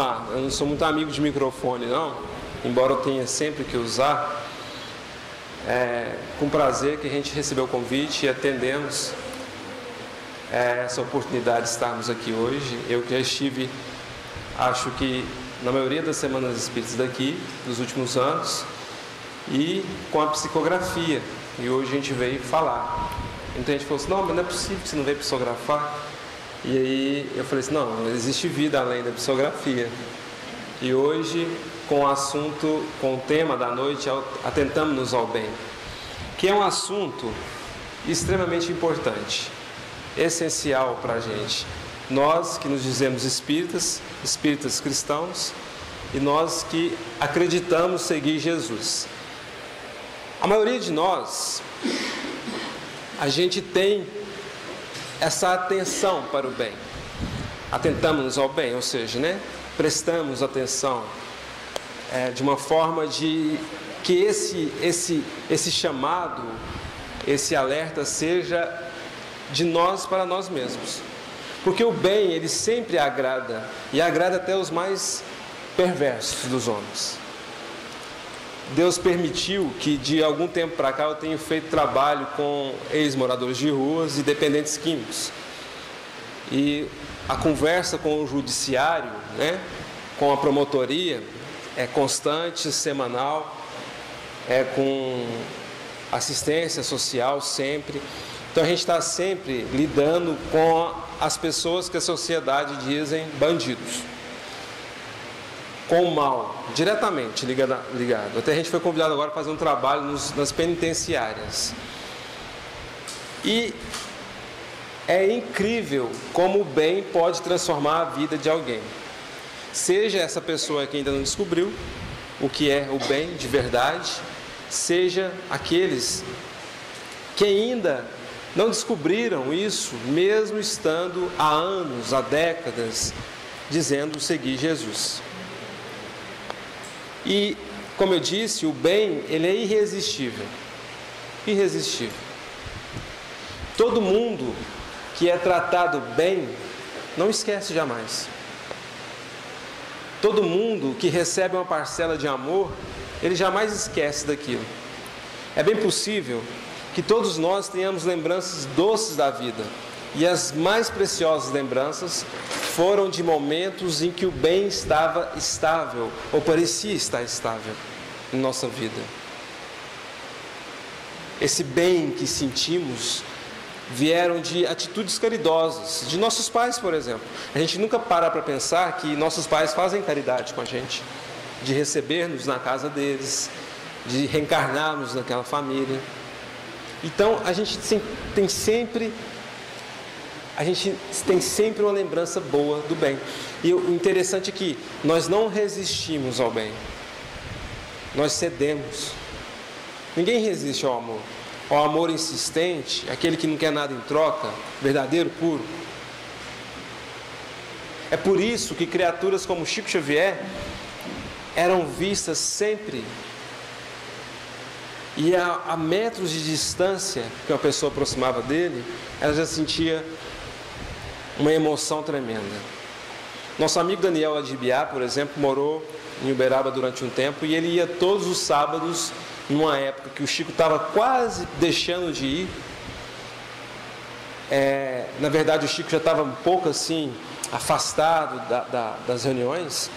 lá. Eu não sou muito amigo de microfone, não, embora eu tenha sempre que usar. Com prazer que a gente recebeu o convite e atendemos essa oportunidade de estarmos aqui hoje. Eu que já estive, acho que na maioria das Semanas Espíritas daqui, dos últimos anos, e com a psicografia, e hoje a gente veio falar. Então a gente falou assim, não, mas não é possível que você não veio psicografar. E aí eu falei assim, não, existe vida além da psicografia. E hoje, com o assunto, com o tema da noite, atentamos-nos ao bem, que é um assunto extremamente importante, essencial para a gente. Nós que nos dizemos espíritas cristãos, e nós que acreditamos seguir Jesus. A maioria de nós, a gente tem essa atenção para o bem. Atentamos-nos ao bem, ou seja, prestamos atenção de uma forma de que esse chamado, esse alerta seja de nós para nós mesmos. Porque o bem, ele sempre agrada, e agrada até os mais perversos dos homens. Deus permitiu que de algum tempo para cá eu tenha feito trabalho com ex-moradores de ruas e dependentes químicos. E a conversa com o judiciário, com a promotoria, é constante, semanal, com assistência social sempre. Então a gente está sempre lidando com as pessoas que a sociedade dizem bandidos, com o mal, diretamente ligado. Até a gente foi convidado agora a fazer um trabalho nas penitenciárias. E é incrível como o bem pode transformar a vida de alguém. Seja essa pessoa que ainda não descobriu o que é o bem de verdade, seja aqueles que ainda não descobriram isso, mesmo estando há anos, há décadas, dizendo seguir Jesus. E, como eu disse, o bem, ele é irresistível. Irresistível. Todo mundo que é tratado bem, não esquece jamais. Todo mundo que recebe uma parcela de amor, ele jamais esquece daquilo. É bem possível que todos nós tenhamos lembranças doces da vida. E as mais preciosas lembranças foram de momentos em que o bem estava estável, ou parecia estar estável em nossa vida. Esse bem que sentimos vieram de atitudes caridosas, de nossos pais, por exemplo. A gente nunca para pensar que nossos pais fazem caridade com a gente, de receber-nos na casa deles, de reencarnarmos naquela família. Então a gente tem sempre uma lembrança boa do bem. E o interessante é que nós não resistimos ao bem, nós cedemos. Ninguém resiste ao amor. Ao amor insistente, aquele que não quer nada em troca, verdadeiro, puro. É por isso que criaturas como Chico Xavier eram vistas sempre, e a metros de distância que uma pessoa aproximava dele, ela já sentia uma emoção tremenda. Nosso amigo Daniel Adibiá, por exemplo, morou em Uberaba durante um tempo, e ele ia todos os sábados, numa época que o Chico estava quase deixando de ir. Na verdade, o Chico já estava um pouco assim, afastado das reuniões.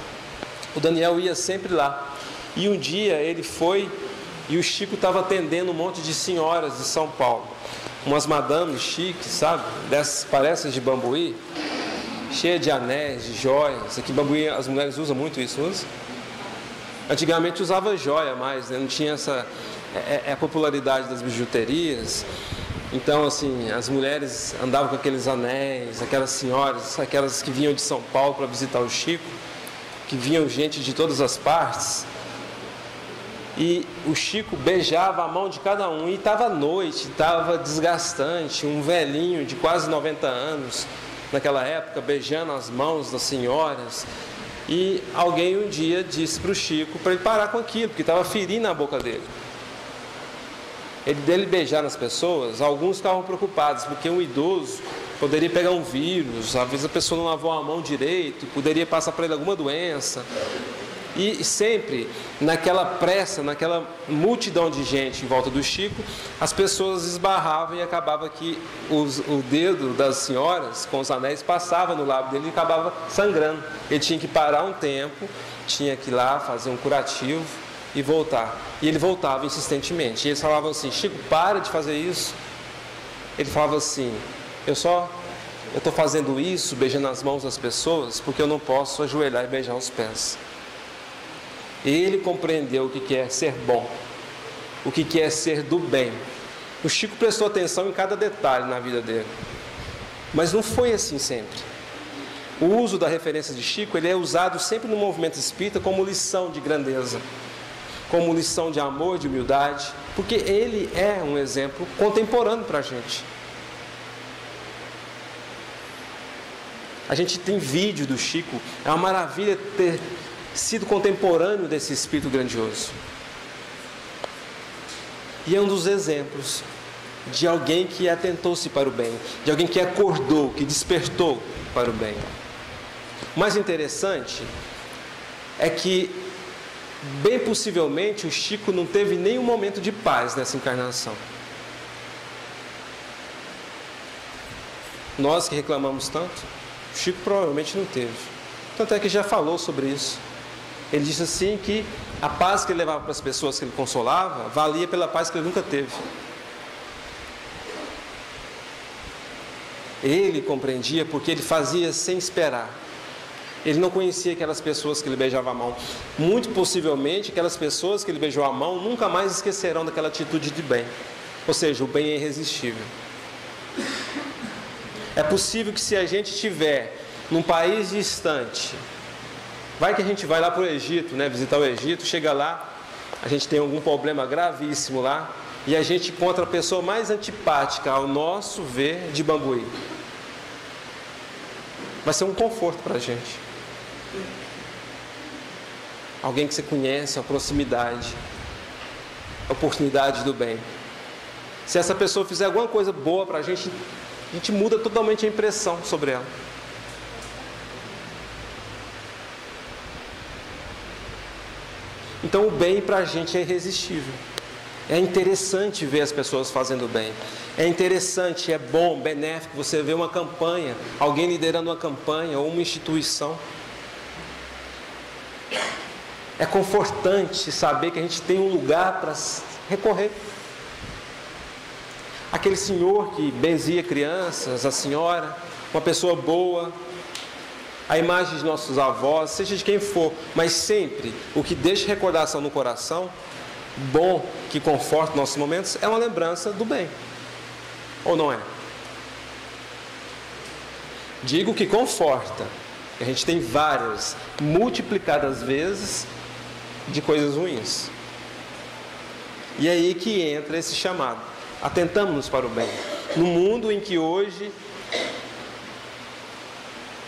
O Daniel ia sempre lá. E um dia ele foi, e o Chico estava atendendo um monte de senhoras de São Paulo. Umas madames chiques, sabe? Dessas parecem de Bambuí, cheia de anéis, de joias. Aqui em Bambuí as mulheres usam muito isso, usa? Antigamente usava joia mais, não tinha essa a popularidade das bijuterias. Então, assim, as mulheres andavam com aqueles anéis, aquelas senhoras, aquelas que vinham de São Paulo para visitar o Chico, que vinham gente de todas as partes. E o Chico beijava a mão de cada um, e estava à noite, estava desgastante, um velhinho de quase 90 anos, naquela época, beijando as mãos das senhoras. E alguém um dia disse para o Chico para ele parar com aquilo, porque estava ferindo a boca dele. Dele beijar nas pessoas, alguns estavam preocupados, porque um idoso Poderia pegar um vírus, às vezes a pessoa não lavou a mão direito, poderia passar para ele alguma doença. E sempre, naquela pressa, naquela multidão de gente em volta do Chico, as pessoas esbarravam e acabava que o dedo das senhoras, com os anéis, passava no lábio dele e acabava sangrando. Ele tinha que parar um tempo, tinha que ir lá fazer um curativo e voltar. E ele voltava insistentemente. E eles falavam assim: Chico, para de fazer isso. Ele falava assim: eu estou fazendo isso, beijando as mãos das pessoas, porque eu não posso ajoelhar e beijar os pés. Ele compreendeu o que é ser bom, o que é ser do bem. O Chico prestou atenção em cada detalhe na vida dele. Mas não foi assim sempre. O uso da referência de Chico, ele é usado sempre no movimento espírita como lição de grandeza, como lição de amor, de humildade, porque ele é um exemplo contemporâneo para a gente. A gente tem vídeo do Chico, é uma maravilha ter sido contemporâneo desse espírito grandioso. E é um dos exemplos de alguém que atentou-se para o bem, de alguém que acordou, que despertou para o bem. O mais interessante é que, bem possivelmente, o Chico não teve nenhum momento de paz nessa encarnação. Nós que reclamamos tanto, o Chico provavelmente não teve. Tanto é que já falou sobre isso. Ele disse assim que a paz que ele levava para as pessoas que ele consolava valia pela paz que ele nunca teve. Ele compreendia porque ele fazia sem esperar. Ele não conhecia aquelas pessoas que ele beijava a mão. Muito possivelmente, aquelas pessoas que ele beijou a mão nunca mais esquecerão daquela atitude de bem. Ou seja, o bem é irresistível. É possível que, se a gente estiver num país distante, vai que a gente vai lá para o Egito, né, visitar o Egito, chega lá, a gente tem algum problema gravíssimo lá, e a gente encontra a pessoa mais antipática ao nosso ver de Bambuí. Vai ser um conforto para a gente. Alguém que você conhece, a proximidade, a oportunidade do bem. Se essa pessoa fizer alguma coisa boa para a gente muda totalmente a impressão sobre ela. Então o bem para a gente é irresistível. É interessante ver as pessoas fazendo bem. É interessante, é bom, benéfico você ver uma campanha, alguém liderando uma campanha ou uma instituição. É confortante saber que a gente tem um lugar para recorrer. Aquele senhor que benzia crianças, a senhora, uma pessoa boa, a imagem de nossos avós, seja de quem for, mas sempre o que deixa recordação no coração, bom, que conforta nossos momentos, é uma lembrança do bem. Ou não é? Digo que conforta. A gente tem várias, multiplicadas vezes, de coisas ruins. E é aí que entra esse chamado. Atentamos-nos para o bem. No mundo em que hoje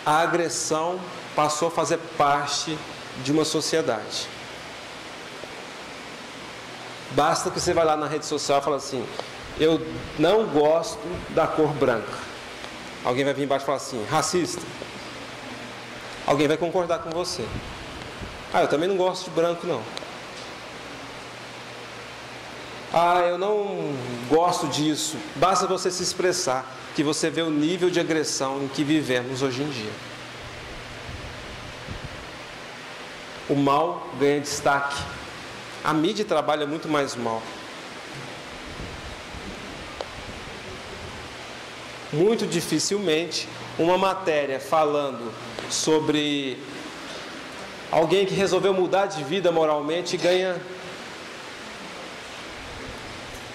a agressão passou a fazer parte de uma sociedade. Basta que você vá lá na rede social e fale assim: eu não gosto da cor branca. Alguém vai vir embaixo e falar assim: racista. Alguém vai concordar com você. Eu também não gosto de branco, não. Eu não gosto disso. Basta você se expressar, que você vê o nível de agressão em que vivemos hoje em dia. O mal ganha destaque. A mídia trabalha muito mais mal. Muito dificilmente uma matéria falando sobre alguém que resolveu mudar de vida moralmente ganha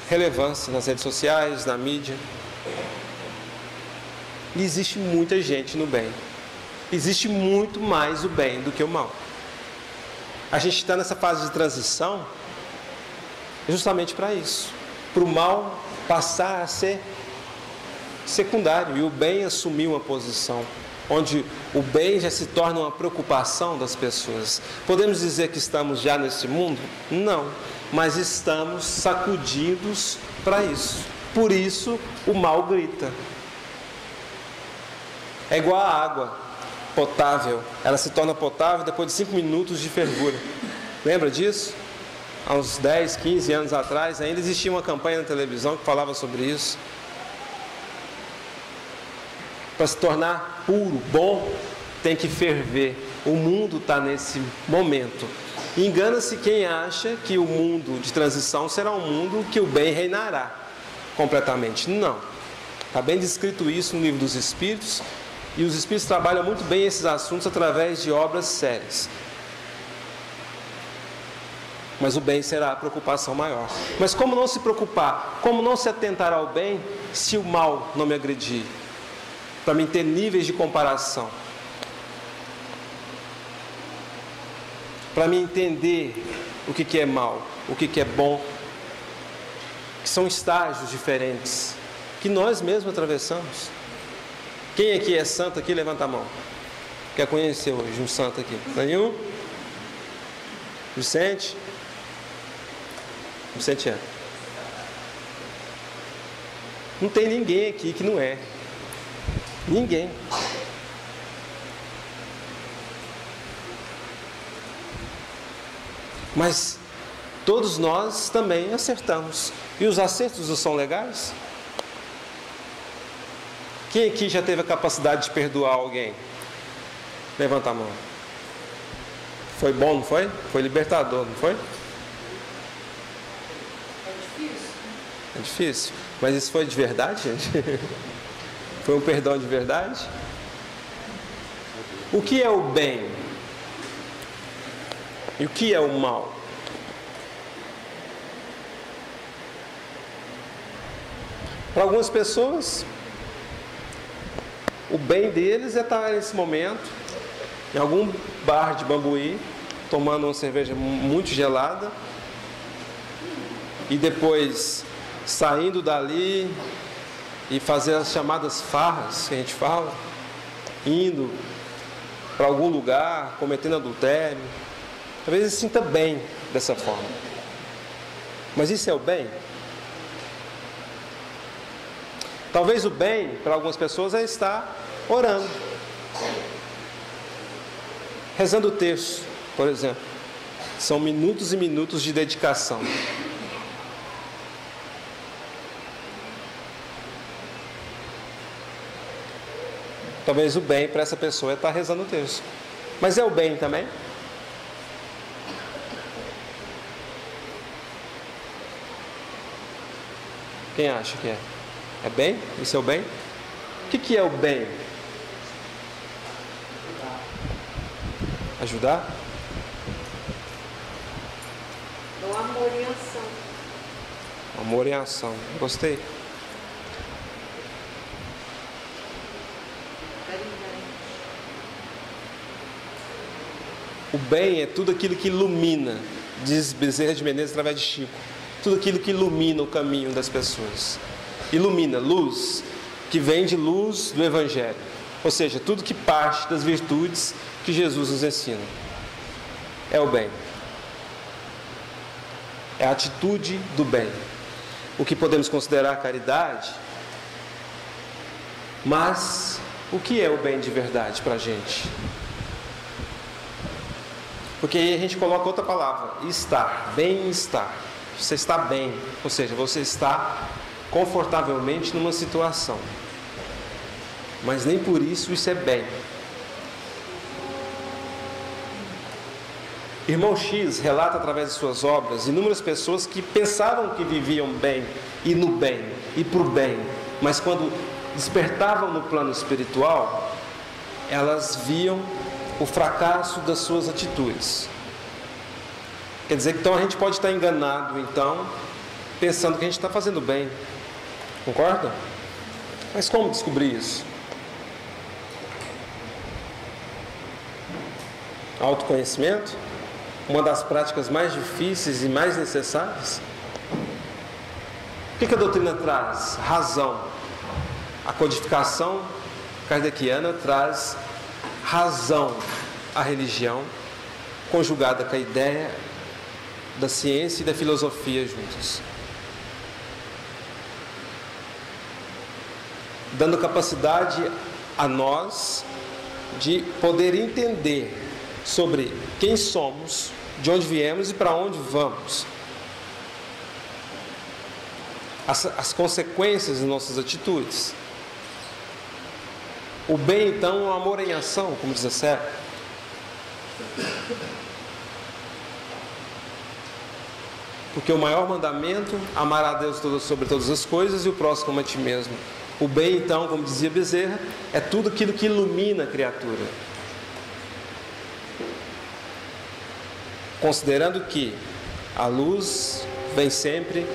relevância nas redes sociais, na mídia. E existe muita gente no bem. Existe muito mais o bem do que o mal. A gente está nessa fase de transição justamente para isso. Para o mal passar a ser secundário e o bem assumir uma posição onde o bem já se torna uma preocupação das pessoas. Podemos dizer que estamos já nesse mundo? Não, mas estamos sacudidos para isso. Por isso o mal grita. É igual a água potável. Ela se torna potável depois de 5 minutos de fervura. Lembra disso? Há uns 10, 15 anos atrás, ainda existia uma campanha na televisão que falava sobre isso. Para se tornar puro, bom, tem que ferver. O mundo está nesse momento. Engana-se quem acha que o mundo de transição será um mundo que o bem reinará completamente. Não. Está bem descrito isso no Livro dos Espíritos, e os Espíritos trabalham muito bem esses assuntos através de obras sérias. Mas o bem será a preocupação maior. Mas como não se preocupar? Como não se atentar ao bem se o mal não me agredir? Para mim ter níveis de comparação. Para mim entender o que é mal, o que é bom. Que são estágios diferentes que nós mesmos atravessamos. Quem aqui é santo aqui? Levanta a mão. Quer conhecer hoje um santo aqui? Nenhum? Vicente? Vicente é. Não tem ninguém aqui que não é. Ninguém. Mas todos nós também acertamos. E os acertos não são legais? Quem aqui já teve a capacidade de perdoar alguém? Levanta a mão. Foi bom, não foi? Foi libertador, não foi? É difícil. Mas isso foi de verdade, gente? Foi um perdão de verdade? O que é o bem? E o que é o mal? Para algumas pessoas, o bem deles é estar nesse momento em algum bar de Bambuí, tomando uma cerveja muito gelada, e depois saindo dali e fazer as chamadas farras que a gente fala, indo para algum lugar, cometendo adultério. Talvez ele se sinta bem dessa forma. Mas isso é o bem? Talvez o bem para algumas pessoas é estar orando, rezando o terço, por exemplo. São minutos e minutos de dedicação. Talvez o bem para essa pessoa é estar rezando o terço. Mas é o bem também? Quem acha que é? É bem? Isso é o bem? O que é o bem? Ajudar? É o amor em ação. Amor em ação. Gostei. O bem é tudo aquilo que ilumina, diz Bezerra de Menezes através de Chico. Tudo aquilo que ilumina o caminho das pessoas. Ilumina, luz, que vem de luz do Evangelho. Ou seja, tudo que parte das virtudes que Jesus nos ensina. É o bem. É a atitude do bem. O que podemos considerar caridade. Mas o que é o bem de verdade para a gente? Porque aí a gente coloca outra palavra, estar, bem-estar. Você está bem, ou seja, você está confortavelmente numa situação. Mas nem por isso é bem. Irmão X relata através de suas obras inúmeras pessoas que pensavam que viviam bem e no bem e por bem, mas quando despertavam no plano espiritual, elas viam o fracasso das suas atitudes. Quer dizer que então a gente pode estar enganado, então, pensando que a gente está fazendo bem. Concorda? Mas como descobrir isso? Autoconhecimento? Uma das práticas mais difíceis e mais necessárias? O que a doutrina traz? Razão. A codificação kardeciana traz razão à religião, conjugada com a ideia da ciência e da filosofia juntos, dando capacidade a nós de poder entender sobre quem somos, de onde viemos e para onde vamos. As consequências das nossas atitudes. O bem, então, é o amor em ação, como diz a Sé. Porque o maior mandamento, amar a Deus sobre todas as coisas e o próximo como a ti mesmo. O bem, então, como dizia Bezerra, é tudo aquilo que ilumina a criatura. Considerando que a luz vem sempre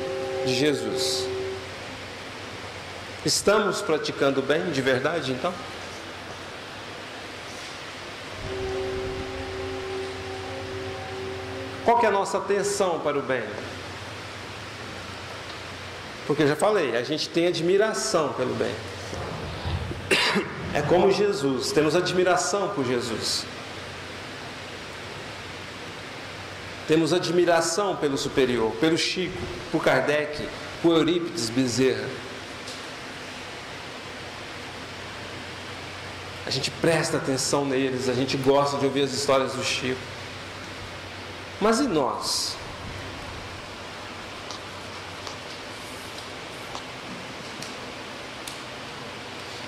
de Jesus. Estamos praticando o bem de verdade, então? Qual que é a nossa atenção para o bem? Porque eu já falei, a gente tem admiração pelo bem. É como Jesus, temos admiração por Jesus. Temos admiração pelo superior, pelo Chico, por Kardec, por Eurípides Bezerra. A gente presta atenção neles, a gente gosta de ouvir as histórias do Chico. Mas e nós?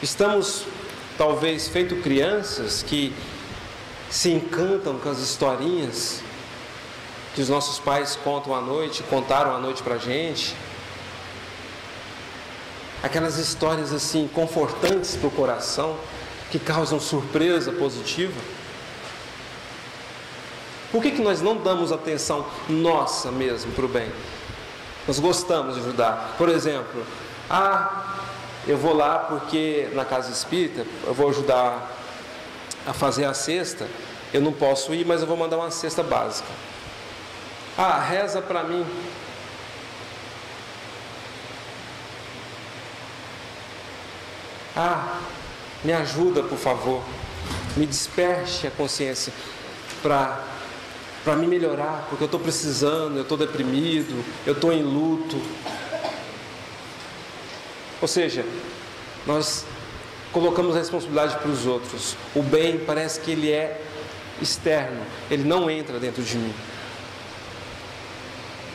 Estamos, talvez, feito crianças que se encantam com as historinhas que os nossos pais contaram à noite pra gente. Aquelas histórias assim, confortantes para o coração, que causam surpresa positiva. Por que nós não damos atenção nossa mesmo para o bem? Nós gostamos de ajudar. Por exemplo, eu vou lá porque na casa espírita eu vou ajudar a fazer a cesta. Eu não posso ir, mas eu vou mandar uma cesta básica. Reza para mim. Me ajuda, por favor. Me desperte a consciência para me melhorar, porque eu estou precisando, eu estou deprimido, eu estou em luto. Ou seja, nós colocamos a responsabilidade para os outros. O bem parece que ele é externo, ele não entra dentro de mim.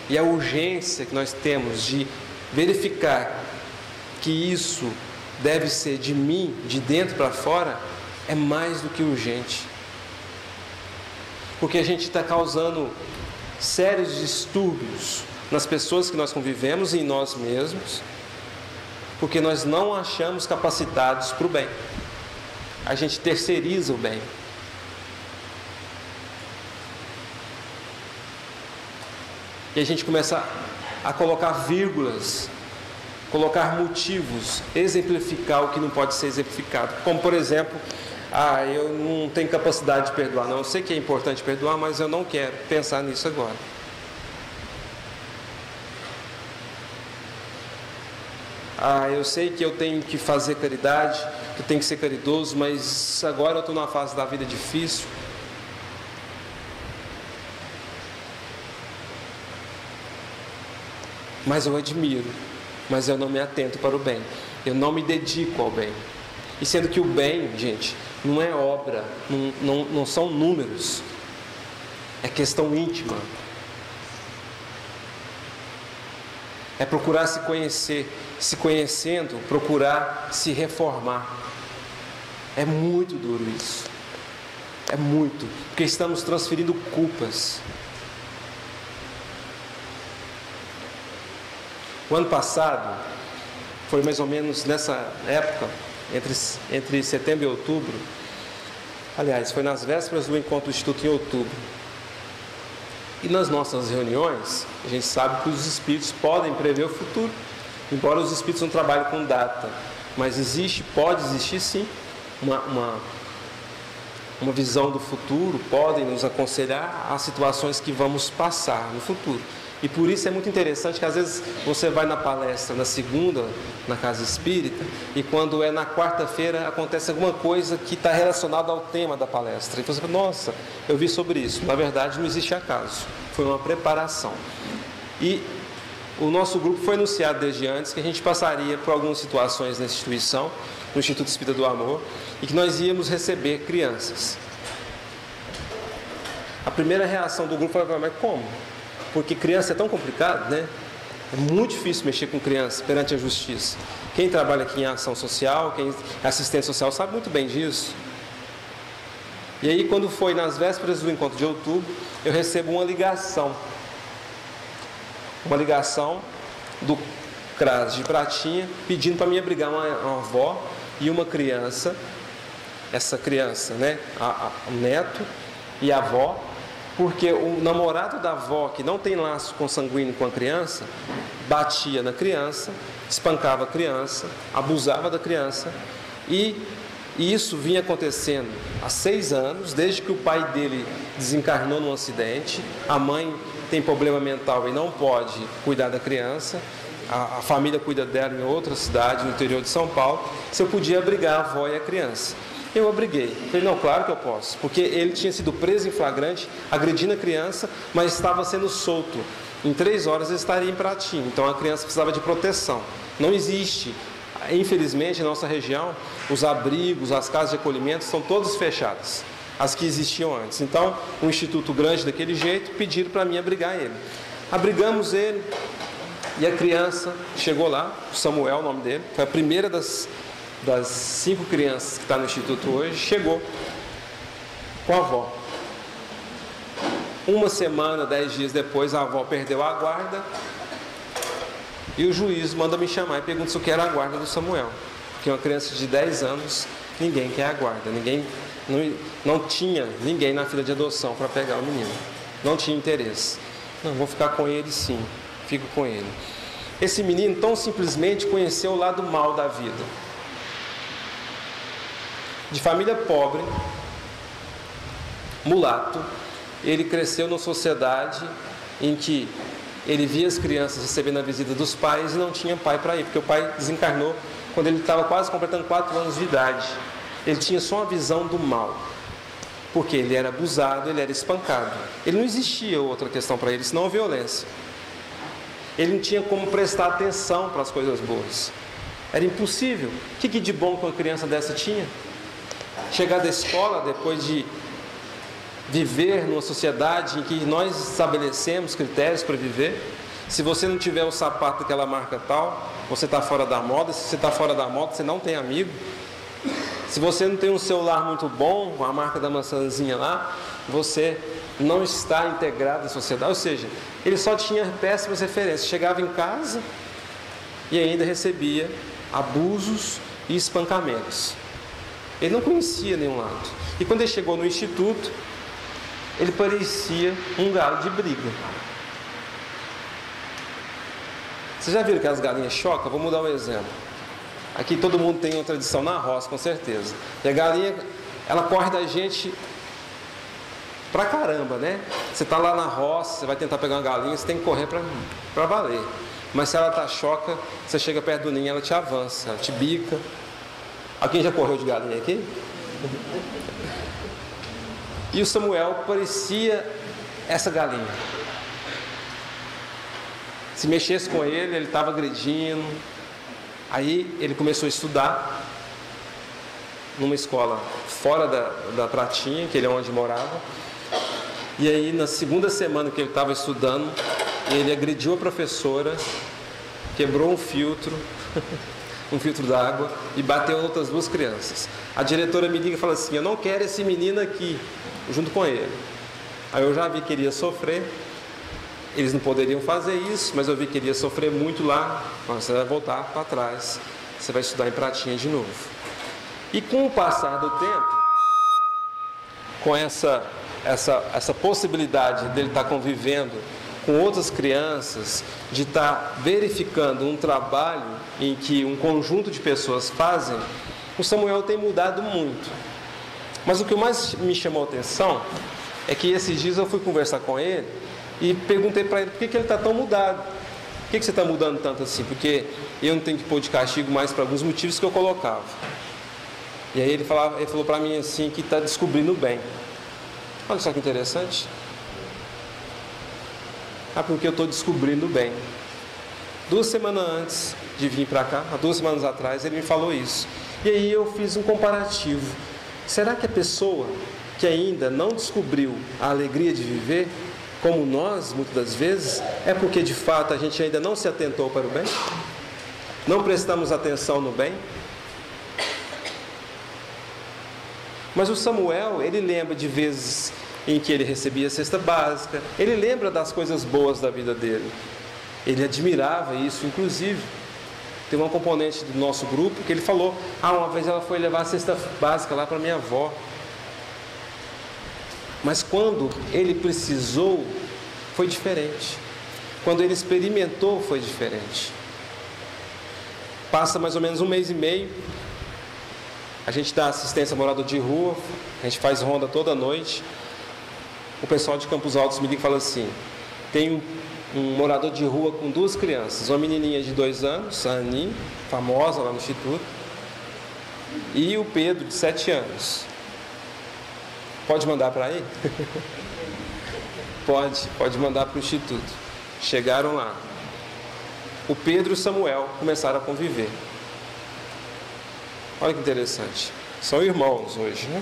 E a urgência que nós temos de verificar que isso deve ser de mim, de dentro para fora, é mais do que urgente. Porque a gente está causando sérios distúrbios nas pessoas que nós convivemos e em nós mesmos, porque nós não achamos capacitados para o bem. A gente terceiriza o bem. E a gente começa a colocar vírgulas, colocar motivos, exemplificar o que não pode ser exemplificado. Como, por exemplo, eu não tenho capacidade de perdoar. Não, eu sei que é importante perdoar, mas eu não quero pensar nisso agora. Eu sei que eu tenho que fazer caridade, que eu tenho que ser caridoso, mas agora eu estou numa fase da vida difícil. Mas eu admiro, mas eu não me atento para o bem. Eu não me dedico ao bem. E sendo que o bem, gente, não é obra, não são números. É questão íntima. É procurar se conhecer. Se conhecendo, procurar se reformar. É muito duro isso. É muito. Porque estamos transferindo culpas. O ano passado, foi mais ou menos nessa época, entre setembro e outubro. Aliás, foi nas vésperas do encontro do Instituto em outubro. E nas nossas reuniões, a gente sabe que os espíritos podem prever o futuro. Embora os espíritos não trabalhem com data. Mas pode existir sim, uma visão do futuro, podem nos aconselhar a situações que vamos passar no futuro. E por isso é muito interessante que às vezes você vai na palestra na segunda, na casa espírita, e quando é na quarta-feira acontece alguma coisa que está relacionada ao tema da palestra. E você fala, nossa, eu vi sobre isso. Na verdade não existe acaso, foi uma preparação. E o nosso grupo foi anunciado desde antes que a gente passaria por algumas situações nessa instituição no Instituto Espírita do Amor, e que nós íamos receber crianças. A primeira reação do grupo foi: mas como? Porque criança é tão complicado, né? É muito difícil mexer com criança perante a justiça. Quem trabalha aqui em ação social, quem é assistente social, sabe muito bem disso. E aí, quando foi nas vésperas do encontro de outubro, eu recebo uma ligação do CRAS de Pratinha, pedindo para mim abrigar uma avó e uma criança, essa criança, né, o neto e a avó, porque o namorado da avó, que não tem laço consanguíneo com a criança, batia na criança, espancava a criança, abusava da criança, e isso vinha acontecendo há 6 anos, desde que o pai dele desencarnou num acidente. A mãe tem problema mental e não pode cuidar da criança, a família cuida dela em outra cidade, no interior de São Paulo. Se eu podia abrigar a avó e a criança, eu abriguei. Falei: não, claro que eu posso, porque ele tinha sido preso em flagrante, agredindo a criança, mas estava sendo solto. Em 3 horas ele estaria em Pratinha, então a criança precisava de proteção. Não existe, infelizmente, na nossa região, os abrigos, as casas de acolhimento estão todas fechadas, as que existiam antes. Então, um instituto grande daquele jeito, pediram para mim abrigar ele. Abrigamos ele, e a criança chegou lá, Samuel, o nome dele, foi a primeira das 5 crianças que está no instituto hoje, chegou com a avó. 1 semana, 10 dias depois, a avó perdeu a guarda, e o juiz manda me chamar e pergunta se eu quero a guarda do Samuel. Porque uma criança de 10 anos, ninguém quer a guarda, não tinha ninguém na fila de adoção para pegar o menino, não tinha interesse. Não, vou ficar com ele sim, fico com ele. Esse menino tão simplesmente conheceu o lado mal da vida. De família pobre, mulato, ele cresceu numa sociedade em que ele via as crianças recebendo a visita dos pais e não tinha pai para ir, porque o pai desencarnou quando ele estava quase completando 4 anos de idade. Ele tinha só uma visão do mal, porque ele era abusado, ele era espancado. Ele não existia outra questão para ele, senão a violência. Ele não tinha como prestar atenção para as coisas boas. Era impossível. O que de bom que uma criança dessa tinha? Chegar da escola, depois de viver numa sociedade em que nós estabelecemos critérios para viver. Se você não tiver o sapato daquela marca tal, você está fora da moda. Se você está fora da moda, você não tem amigo. Se você não tem um celular muito bom, com a marca da maçãzinha lá, você não está integrado à sociedade. Ou seja, ele só tinha péssimas referências. Chegava em casa e ainda recebia abusos e espancamentos. Ele não conhecia nenhum lado. E quando ele chegou no instituto, ele parecia um galo de briga. Vocês já viram que as galinhas chocam? Vou mudar um exemplo. Aqui todo mundo tem uma tradição na roça, com certeza. E a galinha, ela corre da gente pra caramba, né? Você tá lá na roça, você vai tentar pegar uma galinha, você tem que correr pra valer. Mas se ela tá choca, você chega perto do ninho, ela te avança, ela te bica. Alguém já correu de galinha aqui? E o Samuel parecia essa galinha. Se mexesse com ele, ele estava agredindo. Aí ele começou a estudar numa escola fora da Pratinha, que ele é onde morava. E aí, na segunda semana que ele estava estudando, ele agrediu a professora, quebrou um filtro d'água e bateu em outras 2 crianças. A diretora me liga e fala assim: eu não quero esse menino aqui junto com ele. Aí eu já vi que ele ia sofrer. Eles não poderiam fazer isso, mas eu vi que ele ia sofrer muito lá. Você vai voltar para trás, você vai estudar em Pratinha de novo. E com o passar do tempo, com essa possibilidade dele estar convivendo com outras crianças, de estar verificando um trabalho em que um conjunto de pessoas fazem, o Samuel tem mudado muito. Mas o que mais me chamou a atenção é que esses dias eu fui conversar com ele e perguntei para ele por que ele está tão mudado. Por que você está mudando tanto assim? Porque eu não tenho que pôr de castigo mais para alguns motivos que eu colocava. E aí ele falou para mim assim que está descobrindo bem. Olha só que interessante. Porque eu estou descobrindo bem. 2 semanas antes, de vir para cá, há 2 semanas atrás, ele me falou isso. E aí eu fiz um comparativo. Será que a pessoa que ainda não descobriu a alegria de viver, como nós, muitas das vezes, é porque de fato a gente ainda não se atentou para o bem? Não prestamos atenção no bem? Mas o Samuel, ele lembra de vezes em que ele recebia a cesta básica, ele lembra das coisas boas da vida dele. Ele admirava isso, inclusive. Tem uma componente do nosso grupo que ele falou: uma vez ela foi levar a cesta básica lá para minha avó. Mas quando ele precisou, foi diferente. Quando ele experimentou, foi diferente. Passa mais ou menos 1 mês e meio. A gente dá assistência a morador de rua, a gente faz ronda toda noite. O pessoal de Campos Altos me liga e fala assim: tem um morador de rua com 2 crianças, uma menininha de 2 anos, a Aninha, famosa lá no Instituto, e o Pedro, de 7 anos. Pode mandar para aí? Pode mandar para o Instituto. Chegaram lá. O Pedro e o Samuel começaram a conviver. Olha que interessante. São irmãos hoje, né?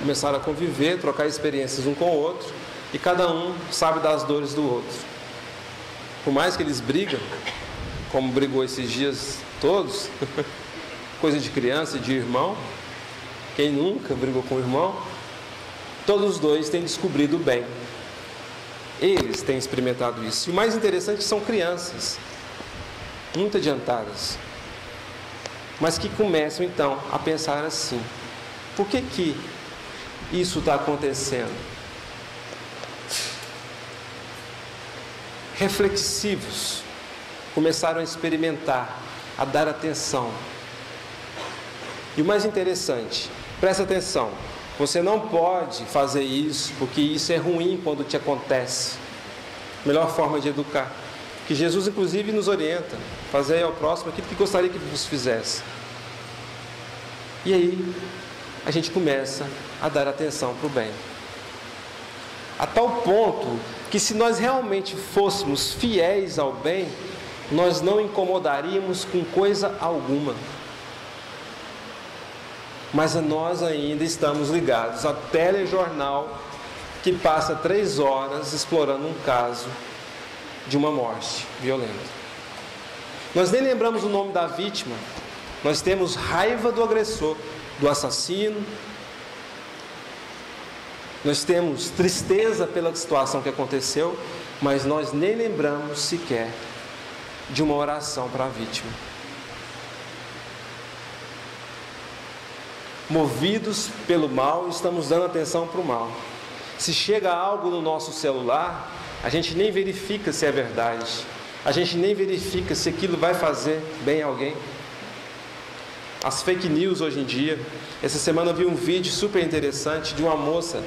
Começaram a conviver, trocar experiências um com o outro, e cada um sabe das dores do outro. Por mais que eles brigam, como brigou esses dias todos, coisa de criança e de irmão, quem nunca brigou com o irmão? Todos os dois têm descobrido o bem. Eles têm experimentado isso. E o mais interessante é que são crianças, muito adiantadas, mas que começam então a pensar assim: por que isso está acontecendo? Reflexivos, começaram a experimentar, a dar atenção. E o mais interessante, presta atenção, você não pode fazer isso porque isso é ruim quando te acontece. Melhor forma de educar, que Jesus inclusive nos orienta: fazei ao próximo aquilo que gostaria que vos fizesse. E aí a gente começa a dar atenção para o bem, a tal ponto que, se nós realmente fôssemos fiéis ao bem, nós não incomodaríamos com coisa alguma. Mas nós ainda estamos ligados a telejornal que passa 3 horas explorando um caso de uma morte violenta. Nós nem lembramos o nome da vítima. Nós temos raiva do agressor, do assassino. Nós temos tristeza pela situação que aconteceu, mas nós nem lembramos sequer de uma oração para a vítima. Movidos pelo mal, estamos dando atenção para o mal. Se chega algo no nosso celular, a gente nem verifica se é verdade. A gente nem verifica se aquilo vai fazer bem a alguém. As fake news hoje em dia. Essa semana eu vi um vídeo super interessante de uma moça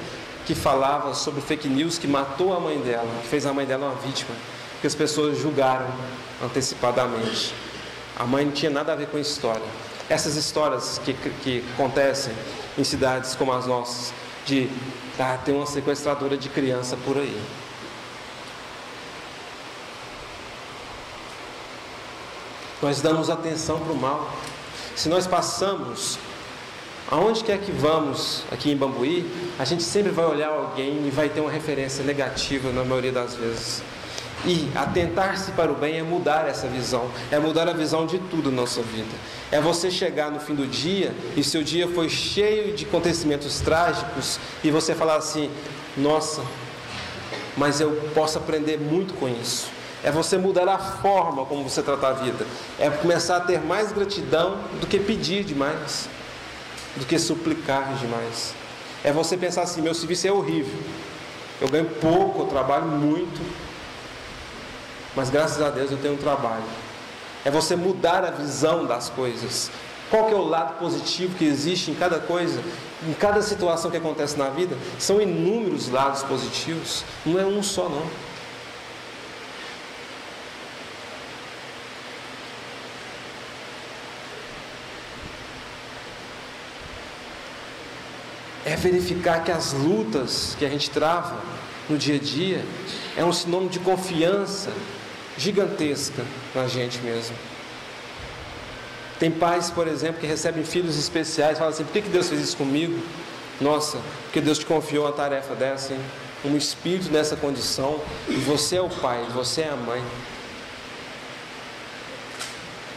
que falava sobre fake news que matou a mãe dela, que fez a mãe dela uma vítima, que as pessoas julgaram antecipadamente. A mãe não tinha nada a ver com a história. Essas histórias que acontecem em cidades como as nossas, de tem uma sequestradora de criança por aí. Nós damos atenção para o mal. Se nós passamos, aonde quer que vamos aqui em Bambuí, a gente sempre vai olhar alguém e vai ter uma referência negativa na maioria das vezes. E atentar-se para o bem é mudar essa visão, é mudar a visão de tudo na nossa vida. É você chegar no fim do dia e seu dia foi cheio de acontecimentos trágicos e você falar assim: nossa, mas eu posso aprender muito com isso. É você mudar a forma como você trata a vida. É começar a ter mais gratidão do que pedir demais, do que suplicar demais. É você pensar assim: meu serviço é horrível, eu ganho pouco, eu trabalho muito, mas graças a Deus eu tenho um trabalho. É você mudar a visão das coisas. Qual que é o lado positivo que existe em cada coisa? Em cada situação que acontece na vida, são inúmeros lados positivos, não é um só não. É verificar que as lutas que a gente trava no dia a dia é um sinônimo de confiança gigantesca na gente mesmo. Tem pais, por exemplo, que recebem filhos especiais e falam assim: por que Deus fez isso comigo? Nossa, porque Deus te confiou uma tarefa dessa, hein? Um espírito nessa condição, e você é o pai, você é a mãe.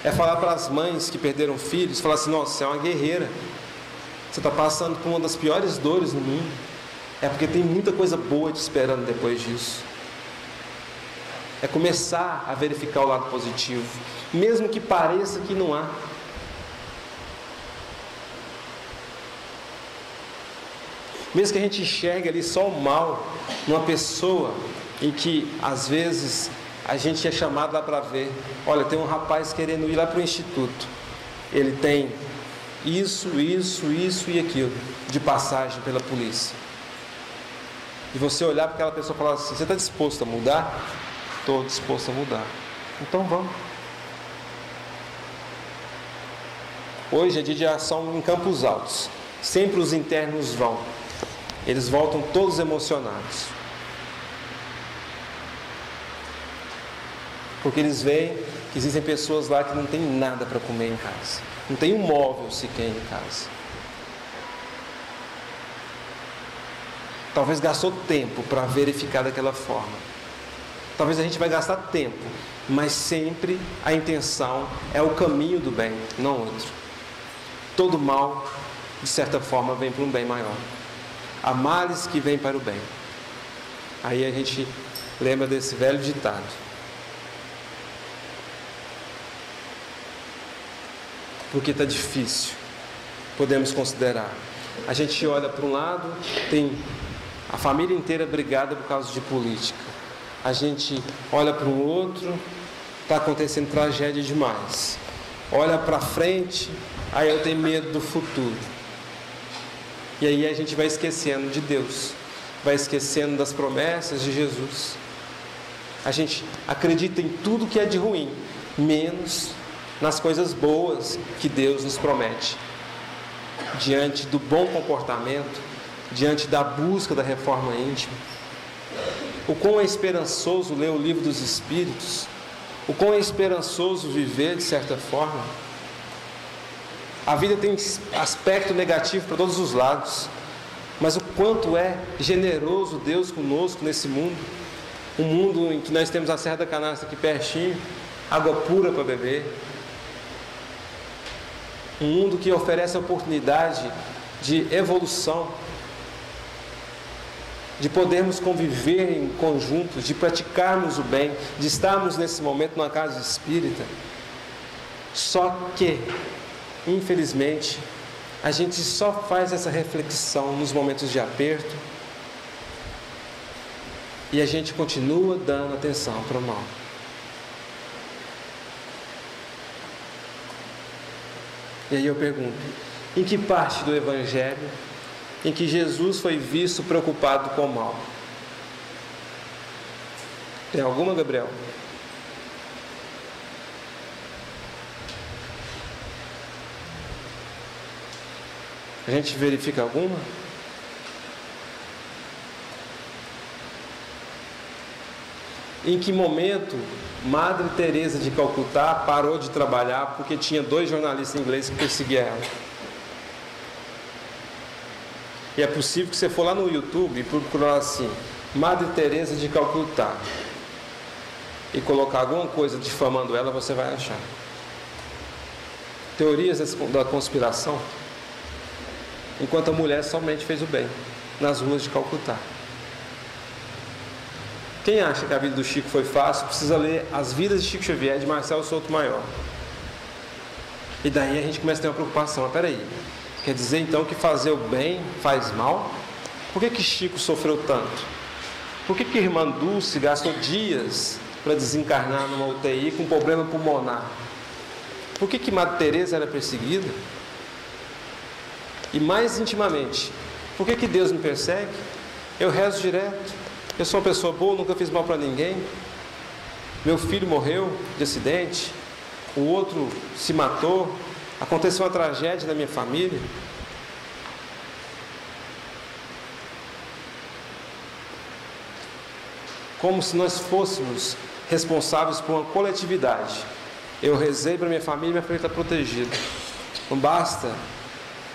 É falar para as mães que perderam filhos, falar assim: nossa, você é uma guerreira, você está passando por uma das piores dores no mundo, é porque tem muita coisa boa te esperando depois disso. É começar a verificar o lado positivo, mesmo que pareça que não há. Mesmo que a gente enxergue ali só o mal numa pessoa em que às vezes a gente é chamado lá para ver: olha, tem um rapaz querendo ir lá para o instituto, ele tem isso e aquilo de passagem pela polícia, e você olhar para aquela pessoa e falar assim: você está disposto a mudar? Estou disposto a mudar, então vamos. Hoje é dia de ação em Campos Altos, sempre os internos vão, eles voltam todos emocionados, porque eles veem que existem pessoas lá que não tem nada para comer em casa, não tem um móvel sequer em casa, talvez gastou tempo para verificar daquela forma, talvez a gente vai gastar tempo, mas sempre a intenção é o caminho do bem, não outro. Todo mal, de certa forma, vem para um bem maior. Há males que vêm para o bem. Aí a gente lembra desse velho ditado. Porque está difícil, podemos considerar. A gente olha para um lado, tem a família inteira brigada por causa de política. A gente olha para um outro, está acontecendo tragédia demais. Olha para frente, aí eu tenho medo do futuro. E aí a gente vai esquecendo de Deus, vai esquecendo das promessas de Jesus. A gente acredita em tudo que é de ruim, menos nas coisas boas que Deus nos promete. Diante do bom comportamento, diante da busca da reforma íntima, o quão é esperançoso ler o livro dos Espíritos, o quão é esperançoso viver de certa forma. A vida tem aspecto negativo para todos os lados, mas o quanto é generoso Deus conosco nesse mundo, um mundo em que nós temos a Serra da Canastra aqui pertinho, água pura para beber, um mundo que oferece a oportunidade de evolução, de podermos conviver em conjunto, de praticarmos o bem, de estarmos nesse momento numa casa espírita. Só que, infelizmente, a gente só faz essa reflexão nos momentos de aperto e a gente continua dando atenção para o mal. E aí eu pergunto: em que parte do Evangelho em que Jesus foi visto preocupado com o mal? Tem alguma, Gabriel? A gente verifica alguma? Em que momento Madre Teresa de Calcutá parou de trabalhar porque tinha 2 jornalistas ingleses que perseguiam ela? E é possível que você for lá no YouTube e procurar assim, Madre Teresa de Calcutá, e colocar alguma coisa difamando ela, você vai achar. Teorias da conspiração, enquanto a mulher somente fez o bem nas ruas de Calcutá. Quem acha que a vida do Chico foi fácil, precisa ler As Vidas de Chico Xavier, de Marcelo Souto-Maior. E daí a gente começa a ter uma preocupação. Mas peraí, quer dizer então que fazer o bem faz mal? Por que Chico sofreu tanto? Por que irmã Dulce gastou dias para desencarnar numa UTI com problema pulmonar? Por que Madre Teresa era perseguida? E mais intimamente, por que Deus me persegue? Eu rezo direto, eu sou uma pessoa boa, nunca fiz mal para ninguém. Meu filho morreu de acidente, o outro se matou, aconteceu uma tragédia na minha família. Como se nós fôssemos responsáveis por uma coletividade. Eu rezei para minha família e minha família está protegida. Não basta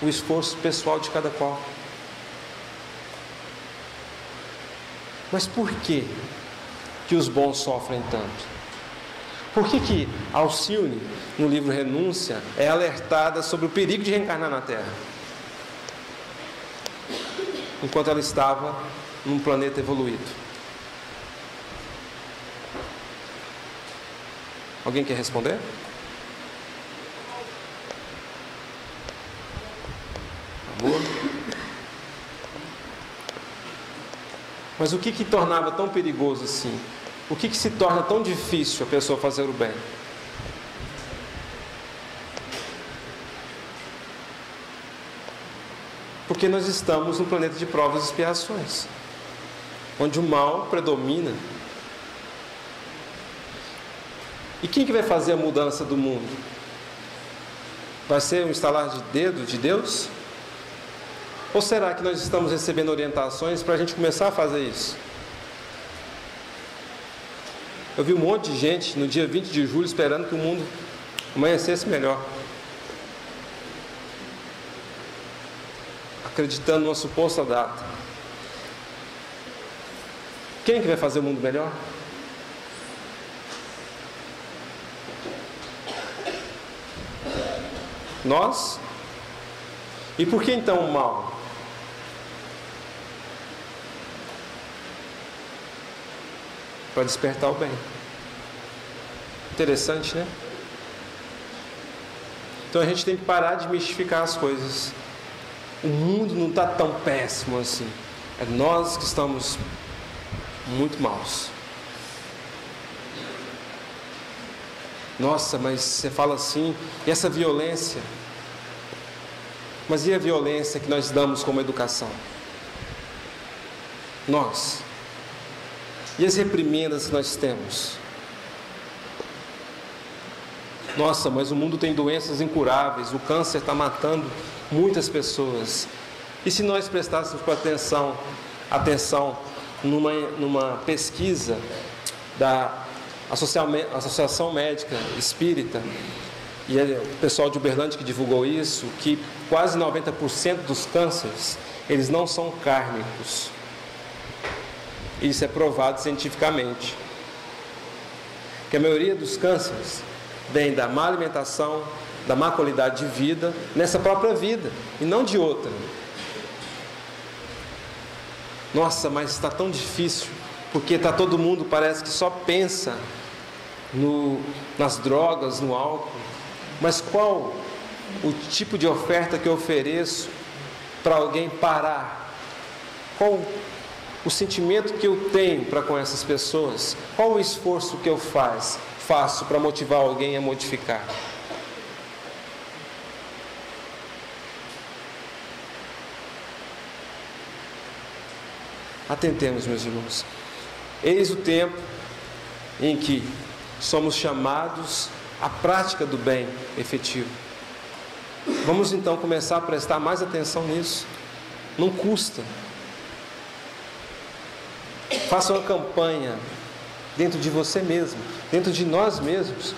o esforço pessoal de cada qual. Mas por que os bons sofrem tanto? Por que Alcione, no livro Renúncia, é alertada sobre o perigo de reencarnar na Terra? Enquanto ela estava num planeta evoluído. Alguém quer responder? Amor? Mas o que tornava tão perigoso assim? O que se torna tão difícil a pessoa fazer o bem? Porque nós estamos num planeta de provas e expiações, onde o mal predomina. E quem que vai fazer a mudança do mundo? Vai ser um estalar de dedo de Deus? Ou será que nós estamos recebendo orientações para a gente começar a fazer isso? Eu vi um monte de gente no dia 20 de julho esperando que o mundo amanhecesse melhor, acreditando numa suposta data. Quem que vai fazer o mundo melhor? Nós? E por que então o mal? Para despertar o bem. Interessante, né? Então a gente tem que parar de mistificar as coisas. O mundo não está tão péssimo assim. É nós que estamos muito maus. Nossa, mas você fala assim, e essa violência? Mas e a violência que nós damos como educação? Nós. E as reprimendas que nós temos? Nossa, mas o mundo tem doenças incuráveis, o câncer está matando muitas pessoas. E se nós prestássemos atenção numa pesquisa da Associação Médica Espírita, e é o pessoal de Uberlândia que divulgou isso, que quase 90% dos cânceres, eles não são kármicos. Isso é provado cientificamente. Que a maioria dos cânceres vem da má alimentação, da má qualidade de vida, nessa própria vida, e não de outra. Nossa, mas está tão difícil, porque está todo mundo, parece que só pensa nas drogas, no álcool. Mas qual o tipo de oferta que eu ofereço para alguém parar? Qual o sentimento que eu tenho para com essas pessoas? Qual o esforço que eu faço para motivar alguém a modificar? Atentemos, meus irmãos. Eis o tempo em que somos chamados à prática do bem efetivo. Vamos então começar a prestar mais atenção nisso. Não custa. Faça uma campanha dentro de você mesmo, dentro de nós mesmos,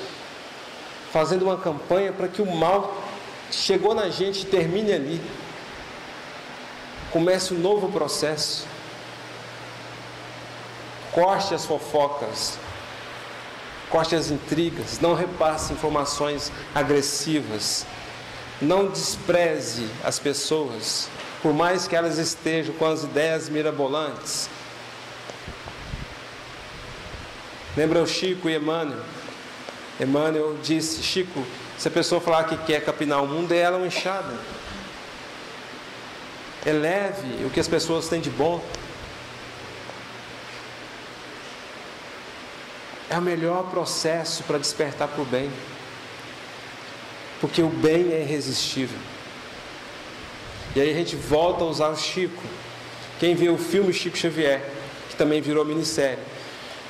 fazendo uma campanha para que o mal que chegou na gente termine ali. Comece um novo processo. Corte as fofocas, corte as intrigas, não repasse informações agressivas, não despreze as pessoas, por mais que elas estejam com as ideias mirabolantes. Lembra o Chico e Emmanuel? Emmanuel disse: Chico, se a pessoa falar que quer capinar o mundo, ela é uma enxada. Eleve o que as pessoas têm de bom. É o melhor processo para despertar para o bem, porque o bem é irresistível. E aí a gente volta a usar o Chico. Quem vê o filme Chico Xavier, que também virou minissérie,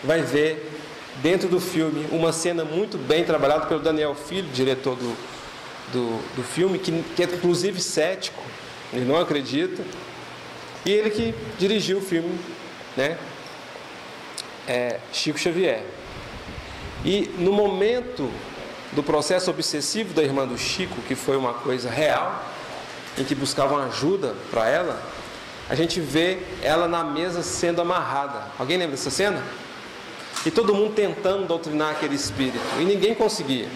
vai ver dentro do filme uma cena muito bem trabalhada pelo Daniel Filho, diretor do filme, que é inclusive cético, ele não acredita, e ele que dirigiu o filme, né? Chico Xavier. E no momento do processo obsessivo da irmã do Chico, que foi uma coisa real, em que buscavam ajuda para ela, a gente vê ela na mesa sendo amarrada. Alguém lembra dessa cena? E todo mundo tentando doutrinar aquele espírito, e ninguém conseguia.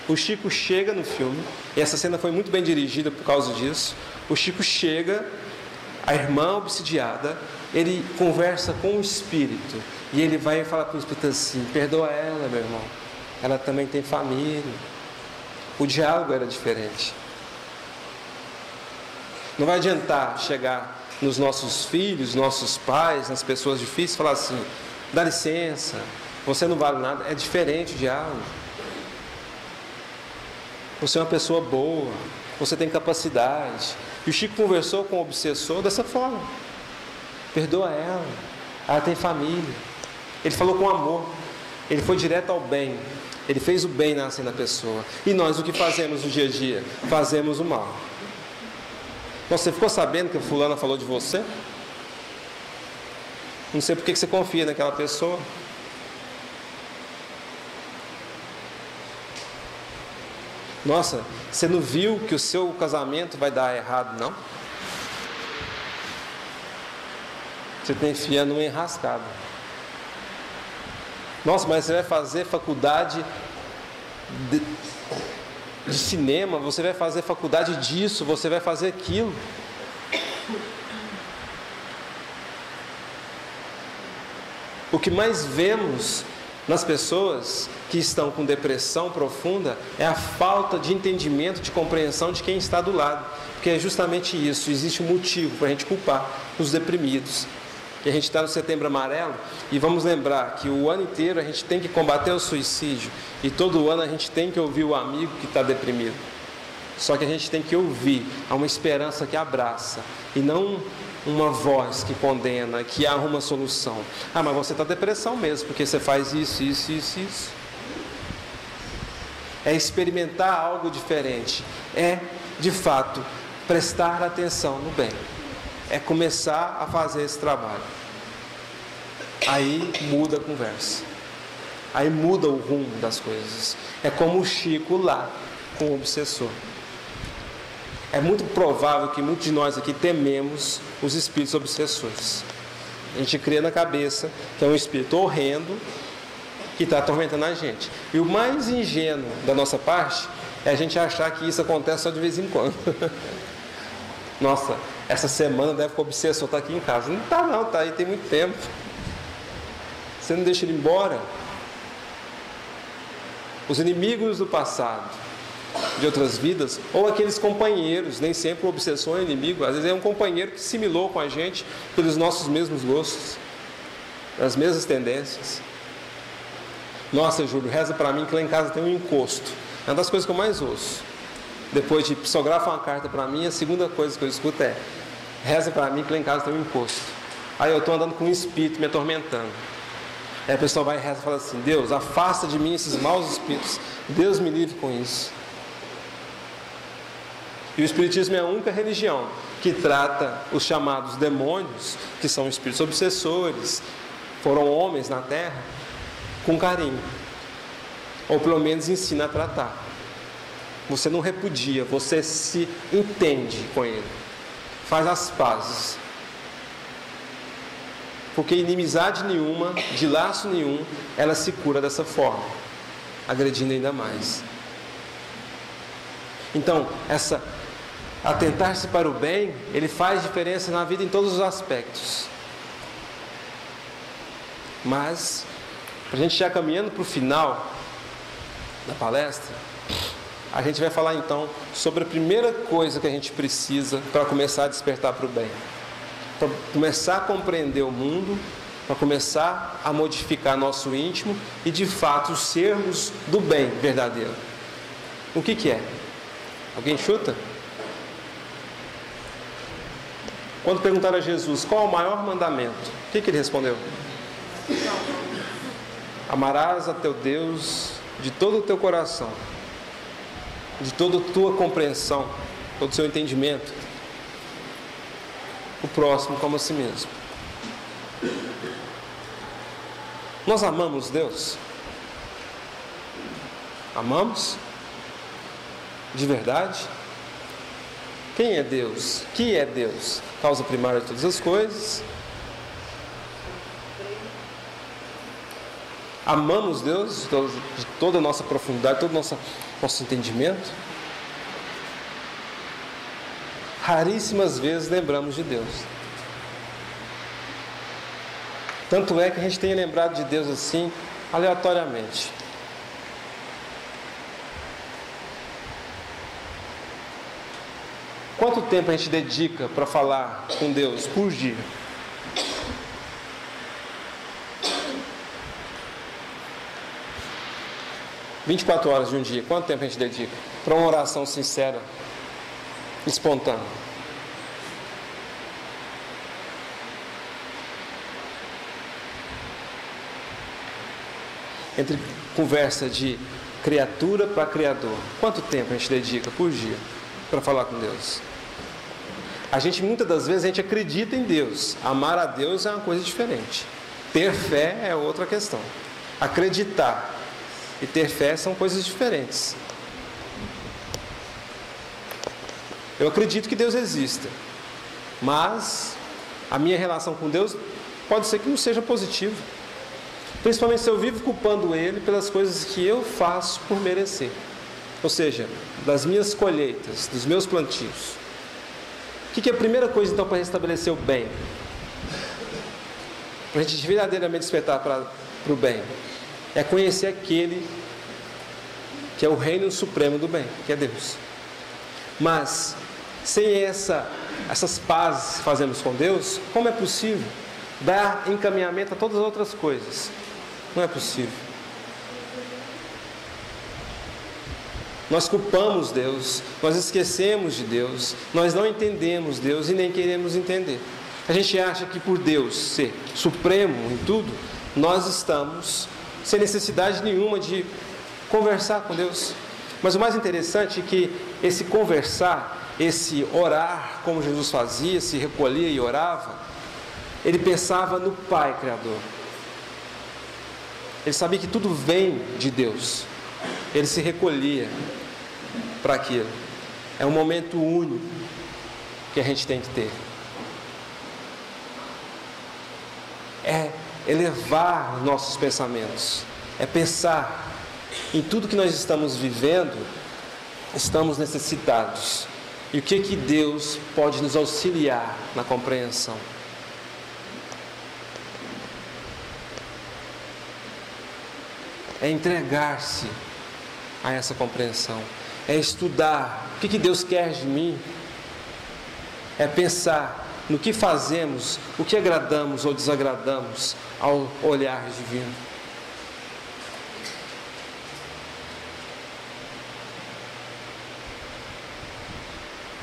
O Chico chega no filme, e essa cena foi muito bem dirigida por causa disso. O Chico chega, a irmã obsidiada, ele conversa com o espírito, e ele vai falar para o espírito assim: perdoa ela, meu irmão, ela também tem família. O diálogo era diferente. Não vai adiantar chegar nos nossos filhos, nossos pais, nas pessoas difíceis, e falar assim: dá licença, você não vale nada. É diferente o diálogo. Você é uma pessoa boa, você tem capacidade. E o Chico conversou com o obsessor dessa forma: perdoa ela tem família. Ele falou com amor, ele foi direto ao bem, ele fez o bem nascer na pessoa. E nós o que fazemos no dia a dia? Fazemos o mal. Você ficou sabendo que a fulana falou de você? Não sei por que você confia naquela pessoa. Nossa, você não viu que o seu casamento vai dar errado, não? Você está enfiando uma enrascada. Nossa, mas você vai fazer faculdade de cinema, você vai fazer faculdade disso, você vai fazer aquilo. O que mais vemos nas pessoas que estão com depressão profunda é a falta de entendimento, de compreensão de quem está do lado. Porque é justamente isso, existe um motivo para a gente culpar os deprimidos. E a gente está no Setembro Amarelo, e vamos lembrar que o ano inteiro a gente tem que combater o suicídio, e todo ano a gente tem que ouvir o amigo que está deprimido. Só que a gente tem que ouvir, há uma esperança que abraça, e não uma voz que condena, que arruma solução. Ah, mas você está depressão mesmo, porque você faz isso. É experimentar algo diferente, é, de fato, prestar atenção no bem. É começar a fazer esse trabalho. Aí muda a conversa. Aí muda o rumo das coisas. É como o Chico lá, com o obsessor. É muito provável que muitos de nós aqui tememos os espíritos obsessores. A gente cria na cabeça que é um espírito horrendo que está atormentando a gente. E o mais ingênuo da nossa parte é a gente achar que isso acontece só de vez em quando. Nossa, essa semana deve que o obsessor está aqui em casa. Não está não, está aí tem muito tempo. Você não deixa ele embora. Os inimigos do passado, de outras vidas, ou aqueles companheiros, nem sempre o obsessor é inimigo, às vezes é um companheiro que assimilou com a gente pelos nossos mesmos gostos, as mesmas tendências. Nossa, Júlio, reza para mim que lá em casa tem um encosto. É uma das coisas que eu mais ouço. Depois de psicografar uma carta para mim, a segunda coisa que eu escuto é: reza para mim que lá em casa tem um encosto. Aí eu estou andando com um espírito me atormentando. Aí a pessoa vai e reza e fala assim: Deus, afasta de mim esses maus espíritos, Deus me livre com isso. E o Espiritismo é a única religião que trata os chamados demônios, que são espíritos obsessores, foram homens na Terra, com carinho, ou pelo menos ensina a tratar. Você não repudia, você se entende com ele, faz as pazes. Porque inimizade nenhuma, de laço nenhum, ela se cura dessa forma, agredindo ainda mais. Então, atentar-se para o bem, ele faz diferença na vida em todos os aspectos. Mas, para a gente já caminhando para o final da palestra, a gente vai falar então sobre a primeira coisa que a gente precisa para começar a despertar para o bem. Para começar a compreender o mundo, para começar a modificar nosso íntimo e de fato sermos do bem verdadeiro. O que é? Alguém chuta? Quando perguntaram a Jesus qual é o maior mandamento, o que ele respondeu? Amarás a teu Deus de todo o teu coração, de toda a tua compreensão, todo o seu entendimento, o próximo como a si mesmo. Nós amamos Deus? Amamos? De verdade? Quem é Deus? Que é Deus? Causa primária de todas as coisas. Amamos Deus de toda a nossa profundidade, todo o nosso entendimento. Raríssimas vezes lembramos de Deus. Tanto é que a gente tem lembrado de Deus assim, aleatoriamente. Quanto tempo a gente dedica para falar com Deus por dia? (24 horas de um dia, quanto tempo a gente dedica para uma oração sincera, espontânea? Entre conversa de criatura para criador, quanto tempo a gente dedica por dia para falar com Deus? A gente, muitas das vezes, a gente acredita em Deus. Amar a Deus é uma coisa diferente. Ter fé é outra questão. Acreditar e ter fé são coisas diferentes. Eu acredito que Deus exista, mas a minha relação com Deus pode ser que não seja positiva. Principalmente se eu vivo culpando Ele pelas coisas que eu faço por merecer. Ou seja, das minhas colheitas, dos meus plantios. O que é a primeira coisa então para restabelecer o bem? Para a gente verdadeiramente despertar para o bem? É conhecer aquele que é o reino supremo do bem, que é Deus. Mas, sem essas pazes que fazemos com Deus, como é possível dar encaminhamento a todas as outras coisas? Não é possível. Nós culpamos Deus, nós esquecemos de Deus, nós não entendemos Deus e nem queremos entender. A gente acha que por Deus ser supremo em tudo, nós estamos sem necessidade nenhuma de conversar com Deus. Mas o mais interessante é que esse conversar, esse orar, como Jesus fazia, se recolhia e orava, ele pensava no Pai Criador. Ele sabia que tudo vem de Deus. Ele se recolhia para aquilo. É um momento único que a gente tem que ter. É elevar nossos pensamentos. É pensar em tudo que nós estamos vivendo, estamos necessitados. E o que Deus pode nos auxiliar na compreensão. É entregar-se a essa compreensão. É estudar o que Deus quer de mim. É pensar no que fazemos, o que agradamos ou desagradamos ao olhar divino.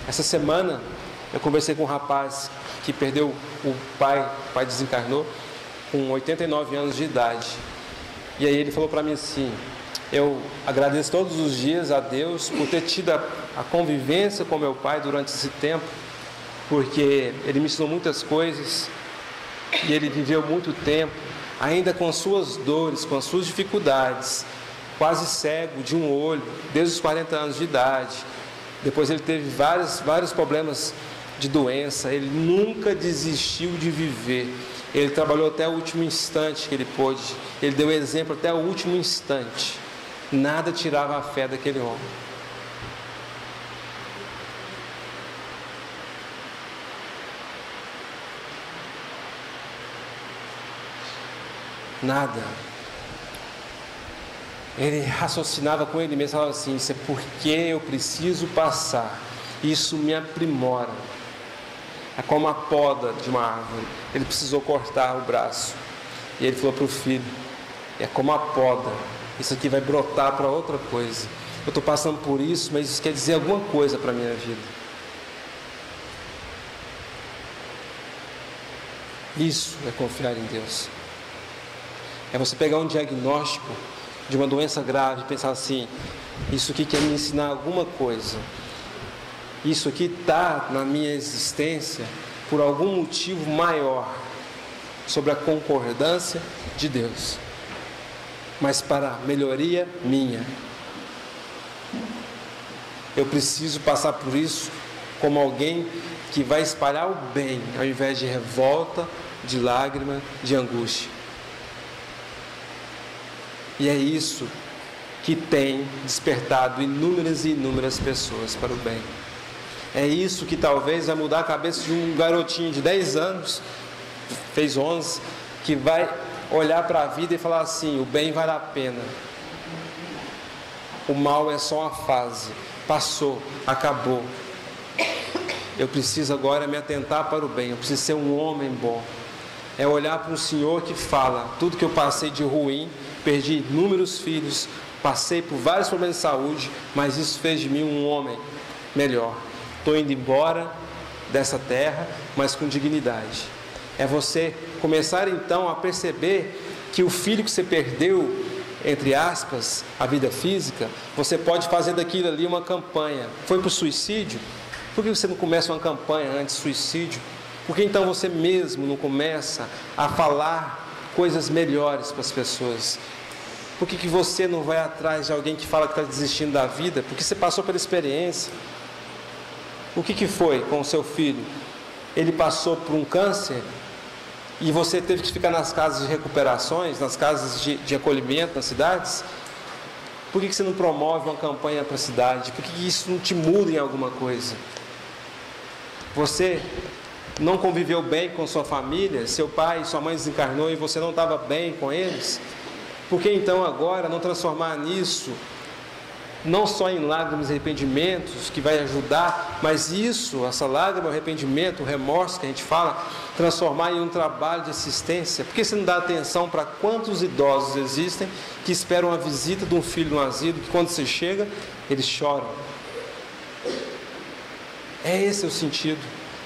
Essa semana eu conversei com um rapaz que perdeu o pai desencarnou com 89 anos de idade. E aí ele falou para mim assim: eu agradeço todos os dias a Deus por ter tido a convivência com meu pai durante esse tempo, porque ele me ensinou muitas coisas e ele viveu muito tempo, ainda com as suas dores, com as suas dificuldades, quase cego de um olho, desde os 40 anos de idade. Depois ele teve vários problemas de doença. Ele nunca desistiu de viver. Ele trabalhou até o último instante que ele pôde. Ele deu exemplo até o último instante. Nada tirava a fé daquele homem. Nada. Ele raciocinava com ele mesmo, falava assim: isso é porque eu preciso passar, isso me aprimora. É como a poda de uma árvore. Ele precisou cortar o braço e ele falou para o filho: é como a poda, isso aqui vai brotar para outra coisa. Eu estou passando por isso, mas isso quer dizer alguma coisa para a minha vida. Isso é confiar em Deus. É você pegar um diagnóstico de uma doença grave e pensar assim: isso aqui quer me ensinar alguma coisa. Isso aqui está na minha existência por algum motivo maior, sobre a concordância de Deus. mas para melhoria minha. Eu preciso passar por isso como alguém que vai espalhar o bem, ao invés de revolta, de lágrima, de angústia. E é isso que tem despertado inúmeras e inúmeras pessoas para o bem. É isso que talvez vai mudar a cabeça de um garotinho de 10 anos, fez 11, que vai olhar para a vida e falar assim: o bem vale a pena. O mal é só uma fase, passou, acabou. Eu preciso agora me atentar para o bem, eu preciso ser um homem bom. É olhar para um Senhor que fala: tudo que eu passei de ruim, perdi inúmeros filhos, passei por vários problemas de saúde, mas isso fez de mim um homem melhor. Estou indo embora dessa terra, mas com dignidade. É você começar então a perceber que o filho que você perdeu, entre aspas, a vida física, você pode fazer daquilo ali uma campanha. Foi para o suicídio? Por que você não começa uma campanha anti-suicídio? Por que então você mesmo não começa a falar coisas melhores para as pessoas? Por que você não vai atrás de alguém que fala que está desistindo da vida? Porque você passou pela experiência. O que foi com o seu filho? Ele passou por um câncer e você teve que ficar nas casas de recuperações, nas casas de acolhimento nas cidades? Por que você não promove uma campanha para a cidade? Por que isso não te muda em alguma coisa? Você não conviveu bem com sua família, seu pai e sua mãe desencarnou e você não estava bem com eles? Por que então agora não transformar nisso, não só em lágrimas e arrependimentos, que vai ajudar, mas isso, essa lágrima, o arrependimento, o remorso que a gente fala, transformar em um trabalho de assistência? Por que você não dá atenção para quantos idosos existem que esperam a visita de um filho no asilo, que quando você chega, eles choram? É esse o sentido.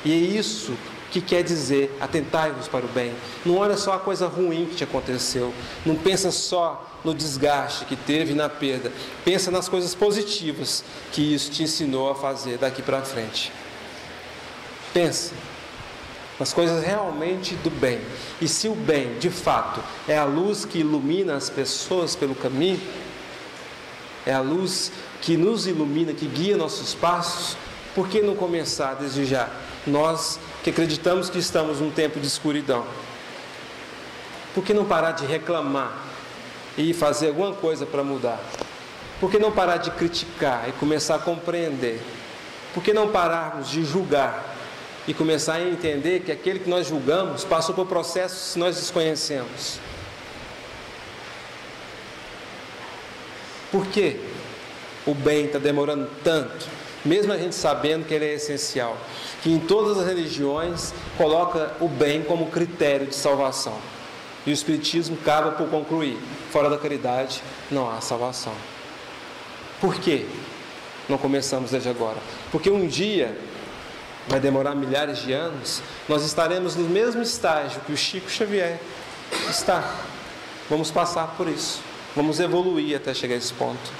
E é isso que quer dizer: atentai-vos para o bem. Não olha só a coisa ruim que te aconteceu. Não pensa só no desgaste que teve e na perda. Pensa nas coisas positivas que isso te ensinou a fazer daqui para frente. Pensa nas coisas realmente do bem. E se o bem, de fato, é a luz que ilumina as pessoas pelo caminho, é a luz que nos ilumina, que guia nossos passos, por que não começar desde já? Nós que acreditamos que estamos num tempo de escuridão, por que não parar de reclamar e fazer alguma coisa para mudar? Por que não parar de criticar e começar a compreender? Por que não pararmos de julgar e começar a entender que aquele que nós julgamos passou por processos que nós desconhecemos? Por que o bem está demorando tanto? Mesmo a gente sabendo que ele é essencial, que em todas as religiões coloca o bem como critério de salvação. E o Espiritismo acaba por concluir: fora da caridade não há salvação. Por quê? Não começamos desde agora? Porque um dia, vai demorar milhares de anos, nós estaremos no mesmo estágio que o Chico Xavier está. Vamos passar por isso, vamos evoluir até chegar a esse ponto.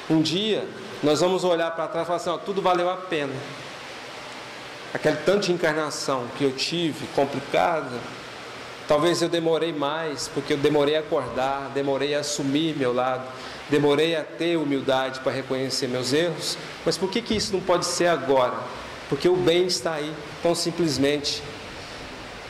Um dia nós vamos olhar para trás e falar assim: ó, tudo valeu a pena. Aquele tanto de encarnação que eu tive, complicada, talvez eu demorei mais, porque eu demorei a acordar, demorei a assumir meu lado, demorei a ter humildade para reconhecer meus erros. Mas por que isso não pode ser agora? Porque o bem está aí, tão simplesmente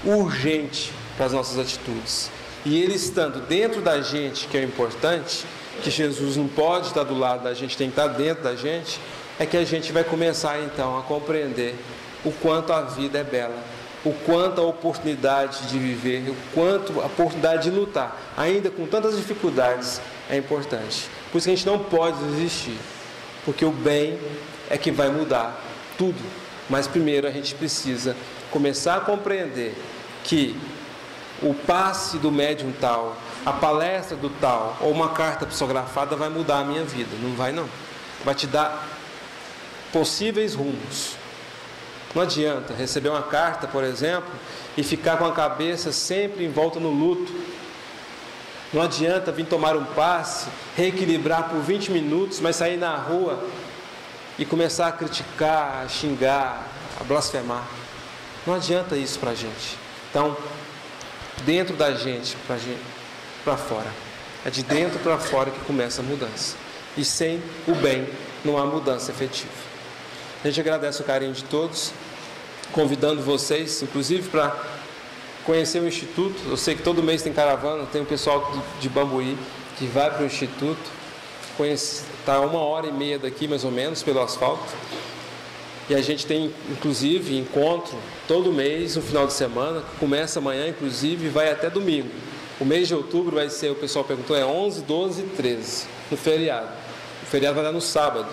urgente para as nossas atitudes. E ele estando dentro da gente, que é o importante, que Jesus não pode estar do lado da gente, tem que estar dentro da gente, é que a gente vai começar então a compreender o quanto a vida é bela, o quanto a oportunidade de viver, o quanto a oportunidade de lutar, ainda com tantas dificuldades, é importante. Por isso que a gente não pode desistir, porque o bem é que vai mudar tudo. Mas primeiro a gente precisa começar a compreender que o passe do médium tal, a palestra do tal, ou uma carta psicografada vai mudar a minha vida. Não vai não. Vai te dar possíveis rumos. Não adianta receber uma carta, por exemplo, e ficar com a cabeça sempre em volta no luto. Não adianta vir tomar um passe, reequilibrar por 20 minutos, mas sair na rua e começar a criticar, a xingar, a blasfemar. Não adianta isso para a gente. Então, dentro da gente, para fora. É de dentro para fora que começa a mudança. E sem o bem não há mudança efetiva. A gente agradece o carinho de todos, convidando vocês, inclusive, para conhecer o Instituto. Eu sei que todo mês tem caravana, tem o pessoal de Bambuí que vai para o Instituto. Está 1h30 daqui, mais ou menos, pelo asfalto. E a gente tem, inclusive, encontro todo mês, no final de semana, que começa amanhã, inclusive, e vai até domingo. O mês de outubro vai ser, o pessoal perguntou, é 11, 12 e 13, no feriado. O feriado vai dar no sábado.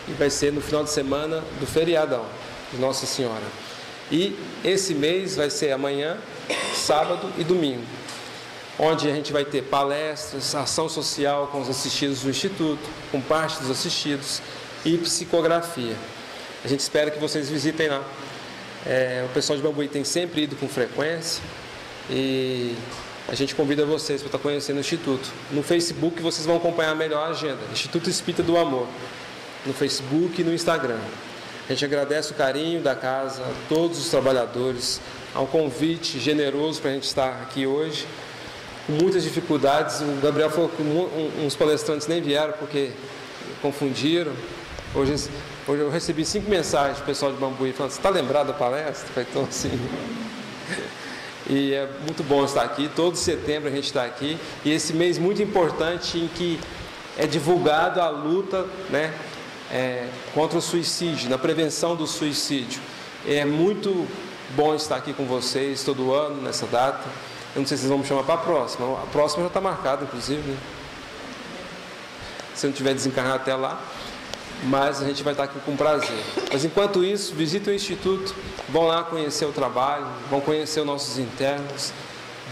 E vai ser no final de semana do feriadão, de Nossa Senhora. E esse mês vai ser amanhã, sábado e domingo, onde a gente vai ter palestras, ação social com os assistidos do Instituto, com parte dos assistidos, e psicografia. A gente espera que vocês visitem lá. O pessoal de Bambuí tem sempre ido com frequência e a gente convida vocês para estar conhecendo o Instituto. No Facebook vocês vão acompanhar melhor a agenda, Instituto Espírita do Amor, no Facebook e no Instagram. A gente agradece o carinho da casa, a todos os trabalhadores, ao convite generoso para a gente estar aqui hoje, com muitas dificuldades. O Gabriel falou que uns palestrantes nem vieram porque confundiram. Hoje eu recebi 5 mensagens do pessoal de Bambuí falando: você está lembrado da palestra? Então, assim... E é muito bom estar aqui. Todo setembro a gente está aqui. E esse mês muito importante em que é divulgado a luta, né, contra o suicídio, na prevenção do suicídio. É muito bom estar aqui com vocês todo ano, nessa data. Eu não sei se vocês vão me chamar para a próxima. A próxima já está marcada, inclusive, né? Se eu não tiver desencarnado até lá. Mas a gente vai estar aqui com prazer. Mas enquanto isso, visitem o Instituto, vão lá conhecer o trabalho, vão conhecer os nossos internos,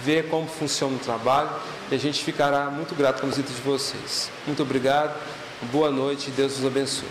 ver como funciona o trabalho, e a gente ficará muito grato com a visita de vocês. Muito obrigado, boa noite e Deus os abençoe.